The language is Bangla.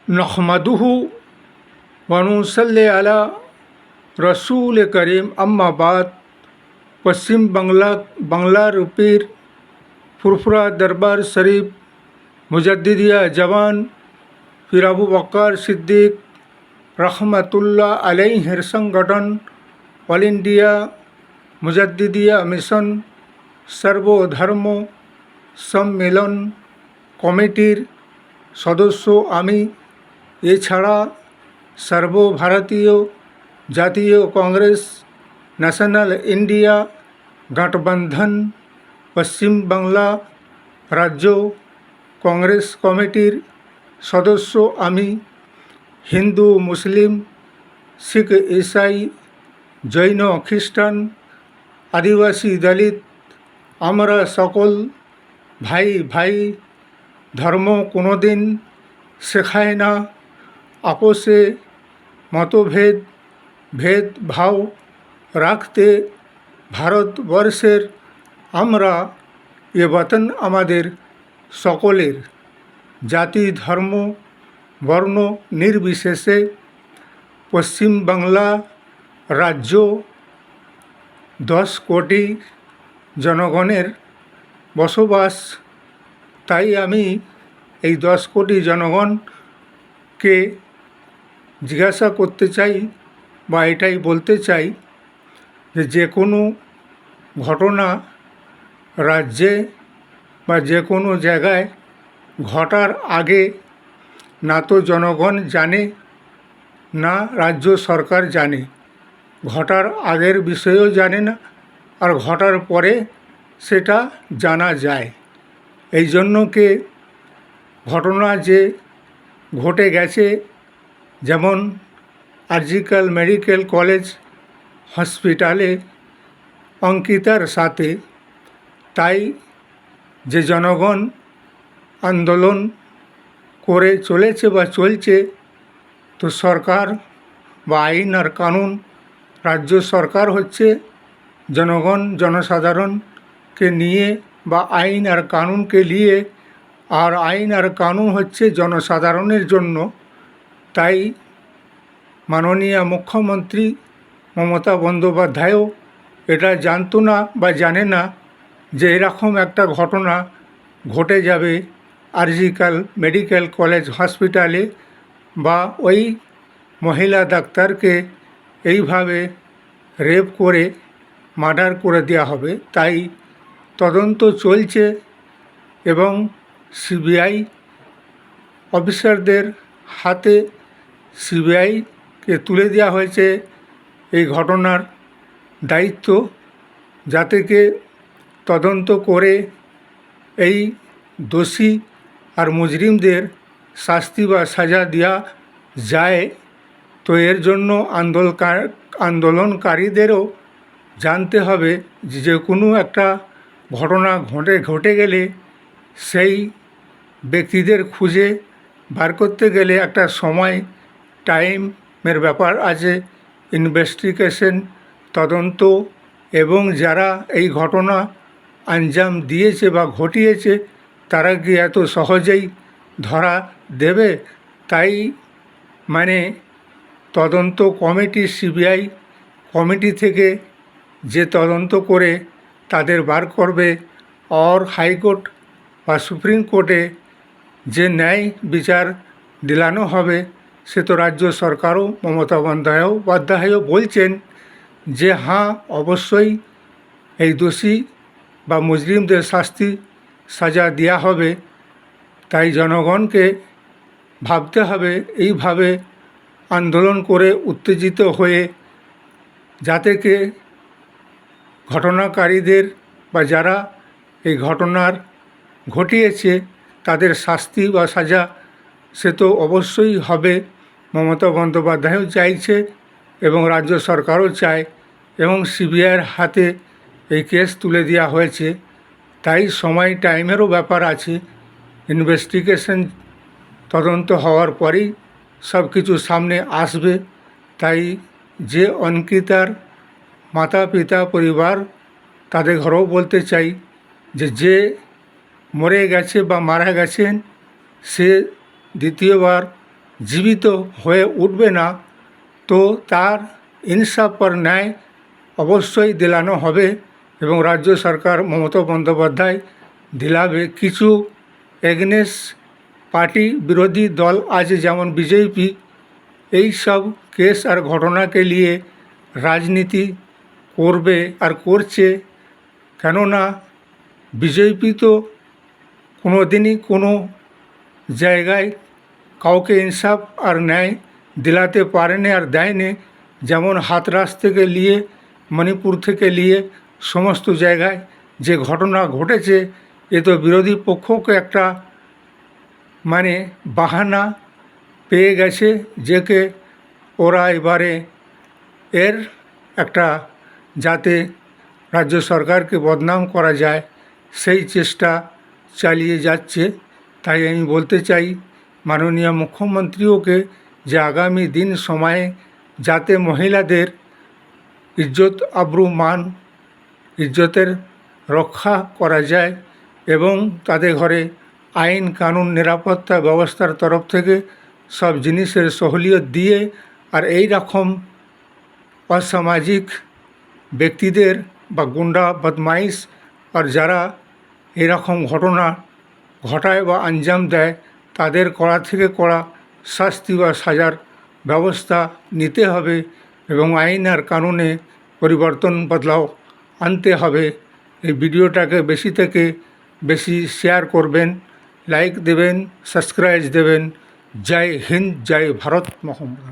नहमदुहु व नुसल्ली अला रसूल करीम अम्मा बाद। पश्चिम বাংলার পীর ফুরফুরা দরবার শরীফ মুজাদ্দিদিয়া জওয়ান পীর আবু বকর সিদ্দিক রহমতুল্লাহ আলাইহির সংগঠন অল ইন্ডিয়া মুজাদ্দিদিয়া মিশন সর্বধর্ম সম্মেলন কমিটির সদস্য আমি। এছাড়া সর্বভারতীয় জাতীয় কংগ্রেস ন্যাশনাল ইন্ডিয়া গঠবন্ধন পশ্চিম বাংলা রাজ্য কংগ্রেস কমিটির সদস্য আমি। হিন্দু মুসলিম শিখ ইসাই জৈন খ্রিস্টান আদিবাসী দলিত আমরা সকল ভাই ভাই। ধর্ম কোনোদিন শেখায় না আপোষে মতভেদ ভেদভাব রাখতে। ভারতবর্ষের আমরা এ বতন আমাদের সকলের, জাতি ধর্ম বর্ণ নির্বিশেষে। পশ্চিম বাংলা রাজ্য 10 কোটি জনগণের বসবাস। তাই আমি এই 10 কোটি জনগণকে জিজ্ঞাসা করতে চাই বা এটাই বলতে চাই যে কোনো ঘটনা রাজ্যে বা যে কোনো জায়গায় ঘটার আগে না তো জনগণ জানে না রাজ্য সরকার জানে, ঘটার আগের বিষয়েও জানে না, আর ঘটার পরে সেটা জানা যায়। এই জন্যকে ঘটনা যে ঘটে গেছে, যেমন আরজিকর মেডিকেল কলেজ হসপিটালে অঙ্কিতার সাথে, তাই যে জনগণ আন্দোলন করে চলেছে বা চলছে, তো সরকার বা আইন আর কানুন, রাজ্য সরকার হচ্ছে জনগণ জনসাধারণকে নিয়ে বা আইন আর কানুনকে নিয়ে, আর আইন আর কানুন হচ্ছে জনসাধারণের জন্য। তাই মাননীয় মুখ্যমন্ত্রী মমতা বন্দ্যোপাধ্যায়ও এটা জানতো না বা জানে না যে এরকম একটা ঘটনা ঘটে যাবে আরজিকর মেডিকেল কলেজ হসপিটালে, বা ওই মহিলা ডাক্তারকে এইভাবে রেপ করে মার্ডার করে দেওয়া হবে। তাই তদন্ত চলছে এবং সিবিআই অফিসারদের হাতে সিবিআইকে তুলে দেওয়া হয়েছে এই ঘটনার দায়িত্ব, যাতেকে তদন্ত করে এই দোষী আর মুজরিমদের শাস্তি বা সাজা দেওয়া যায়। তো এর জন্য আন্দোলনকারীদেরও জানতে হবে যে কোনো একটা ঘটনা ঘটে গেলে সেই ব্যক্তিদের খুঁজে বার করতে গেলে একটা সময় টাইমের ব্যাপার আছে, ইনভেস্টিগেশন তদন্ত, এবং যারা এই ঘটনা আঞ্জাম দিয়েছে বা ঘটিয়েছে তারা কি এত সহজেই ধরা দেবে? তাই মানে তদন্ত কমিটি, সিবিআই কমিটি থেকে যে তদন্ত করে তাদের বার করবে, আর হাইকোর্ট বা সুপ্রিম কোর্টে যে ন্যায় বিচার দিলানো হবে, সে তো রাজ্য সরকারও মমতা বন্দ্যোপাধ্যায়ও বলছেন যে হ্যাঁ অবশ্যই এই দোষী বা মুজরিমদের শাস্তি সাজা দেওয়া হবে। তাই জনগণকে ভাবতে হবে এইভাবে আন্দোলন করে উত্তেজিত হয়ে, যাতেকে ঘটনাকারীদের বা যারা এই ঘটনার ঘটিয়েছে তাদের শাস্তি বা সাজা সে তো অবশ্যই হবে। মমতা বন্দ্যোপাধ্যায়ও চাইছে এবং রাজ্য সরকারও চায়, এবং সিবিআইয়ের হাতে এই কেস তুলে দেওয়া হয়েছে। তাই সময় টাইমেরও ব্যাপার আছে, ইনভেস্টিগেশন তদন্ত হওয়ার পরেই সব কিছু সামনে আসবে। তাই যে অঙ্কিতার মাতা পিতা পরিবার, তাদের ঘরেও বলতে চাই যে মরে গেছে বা মারা গেছেন, সে দ্বিতীয়বার জীবিত হয়ে উঠবে না, তো তার ইনসাফ আর ন্যায় অবশ্যই দিলানো হবে এবং রাজ্য সরকার মমতা বন্দ্যোপাধ্যায় দিলাবে। কিছু এগনেস্ট পার্টি বিরোধী দল আছে, যেমন বিজেপি, এই সব কেস আর ঘটনাকে নিয়ে রাজনীতি করবে আর করছে। কেননা বিজেপি তো কোনো দিনই কোনো জায়গায় কাউকে ইনসাফ আর ন্যায় দিলাতে পারেনি আর দেয়নি। যেমন হাতরাস থেকে নিয়ে মণিপুর থেকে নিয়ে সমস্ত জায়গায় যে ঘটনা ঘটেছে, এ তো বিরোধী পক্ষকে একটা মানে বাহানা পেয়ে গেছে, যেকে ওরা এবারে এর একটা যাতে রাজ্য সরকারকে বদনাম করা যায় সেই চেষ্টা চালিয়ে যাচ্ছে। তাই আমি বলতে চাই মাননীয় মুখ্যমন্ত্রীকে যে আগামী দিন সময়ে যাতে মহিলাদের ইজ্জত আবরু মান ইজ্জতের রক্ষা করা যায় এবং তাদের ঘরে আইন কানুন নিরাপত্তা ব্যবস্থার তরফ থেকে সব জিনিসের সহলিয়ত দিয়ে আর এই রকম অসামাজিক ব্যক্তিদের বা গুন্ডা বদমাইশ আর যারা এরকম ঘটনা ঘটায় বা আঞ্জাম দেয় তাদের কড়া থেকে কড়া শাস্তি বা সাজার ব্যবস্থা নিতে হবে এবং আইন আর কানুনে পরিবর্তন বদলাও আনতে হবে। এই ভিডিওটাকে বেশি থেকে বেশি শেয়ার করবেন, লাইক দেবেন, সাবস্ক্রাইব দেবেন। জয় হিন্দ, জয় ভারত মহারাষ্ট্র।